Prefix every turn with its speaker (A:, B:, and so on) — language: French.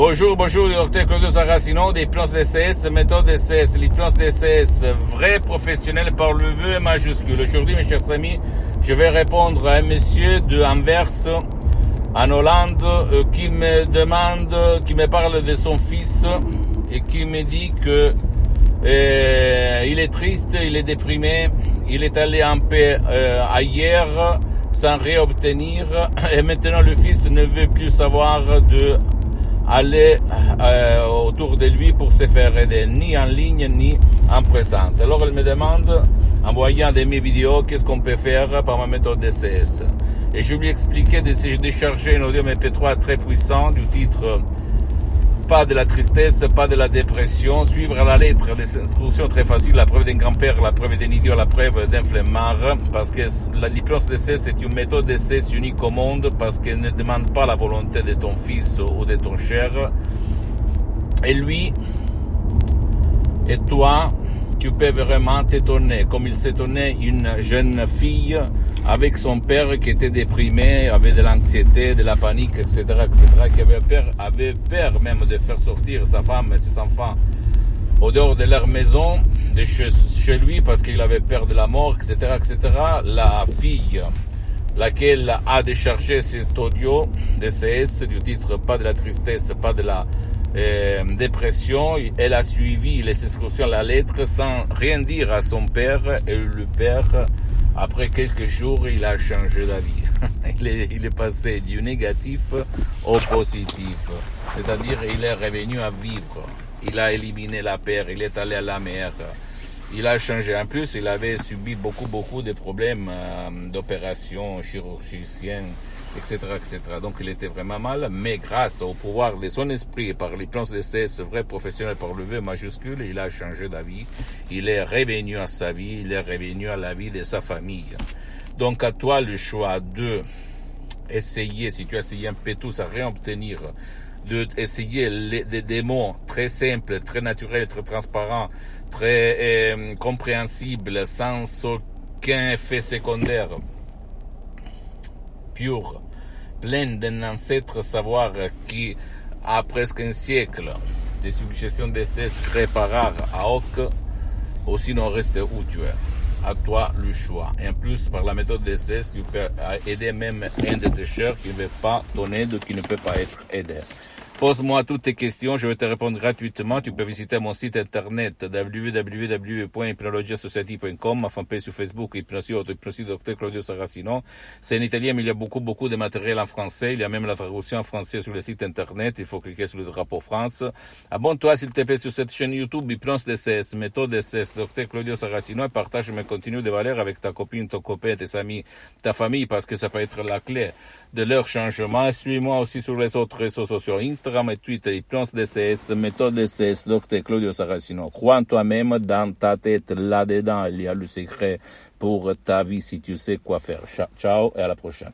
A: Bonjour, docteur Claudio Saracino d'Hypnose DCS, méthode DCS, l'hypnose DCS, vrai professionnel par le V majuscule. Aujourd'hui, mes chers amis, je vais répondre à un monsieur de Anvers, en Hollande, qui me parle de son fils et qui me dit que il est triste, il est déprimé, il est allé en paix ailleurs sans rien obtenir et maintenant le fils ne veut plus savoir de aller autour de lui pour se faire aider, ni en ligne, ni en présence. Alors elle me demande, en voyant mes vidéos, qu'est-ce qu'on peut faire par ma méthode DCS. Et je lui expliquais de décharger un audio MP3 très puissant du titre pas de la tristesse, pas de la dépression, suivre à la lettre les instructions très faciles, la preuve d'un grand-père, la preuve d'un idiot, la preuve d'un flemmard, parce que l'hypnose d'essai, c'est une méthode d'essai unique au monde, parce qu'elle ne demande pas la volonté de ton fils ou de ton cher. Et lui, et toi, tu peux vraiment t'étonner, comme il s'étonnait une jeune fille avec son père qui était déprimé, avait de l'anxiété, de la panique, etc., qui avait peur même de faire sortir sa femme et ses enfants au dehors de leur maison, de chez lui, parce qu'il avait peur de la mort, etc., etc. La fille, laquelle a déchargé cet audio DCS du titre pas de la tristesse, pas de la dépression, elle a suivi les instructions à la lettre sans rien dire à son père, et le père, après quelques jours, il a changé d'avis. Il est passé du négatif au positif, c'est-à-dire il est revenu à vivre, il a éliminé la peur, il est allé à la mer, il a changé. En plus, il avait subi beaucoup de problèmes d'opérations chirurgiciennes, etc., etc. Donc il était vraiment mal, mais grâce au pouvoir de son esprit, par l'hypnose DCS, vrai professionnel par le V majuscule, il a changé d'avis, il est revenu à sa vie, il est revenu à la vie de sa famille. Donc à toi le choix de essayer, si tu as essayé un peu tout, à rien obtenir, d'essayer des mots très simples, très naturels, très transparents, très compréhensibles, sans aucun effet secondaire, pur, plein d'un ancêtre savoir qui a presque un siècle de suggestions d'essais créées par art à Hoc, ou sinon reste où tu es. À toi le choix. Et en plus, par la méthode d'essai, tu peux aider même un de tes chers qui ne veut pas ton aide, qui ne peut pas être aidé. Pose-moi toutes tes questions, je vais te répondre gratuitement. Tu peux visiter mon site internet www.hypnologiasociety.com, ma fanpage sur Facebook, Hypnosie Dr Claudio Saracino. C'est en italien, mais il y a beaucoup de matériel en français. Il y a même la traduction en français sur le site internet. Il faut cliquer sur le drapeau France. Abonne-toi, s'il te plaît, sur cette chaîne YouTube, Hypnose DCS, méthode DCS, Dr Claudio Saracino, et partage mes contenus de valeur avec ta copine, ton copain, tes amis, ta famille, parce que ça peut être la clé de leur changement. Suis-moi aussi sur les autres réseaux sociaux, Instagram et Twitter, Hypnose DCS, méthode DCS, Dr Claudio Saracino. Crois en toi-même, dans ta tête, là-dedans, il y a le secret pour ta vie si tu sais quoi faire. Ciao et à la prochaine.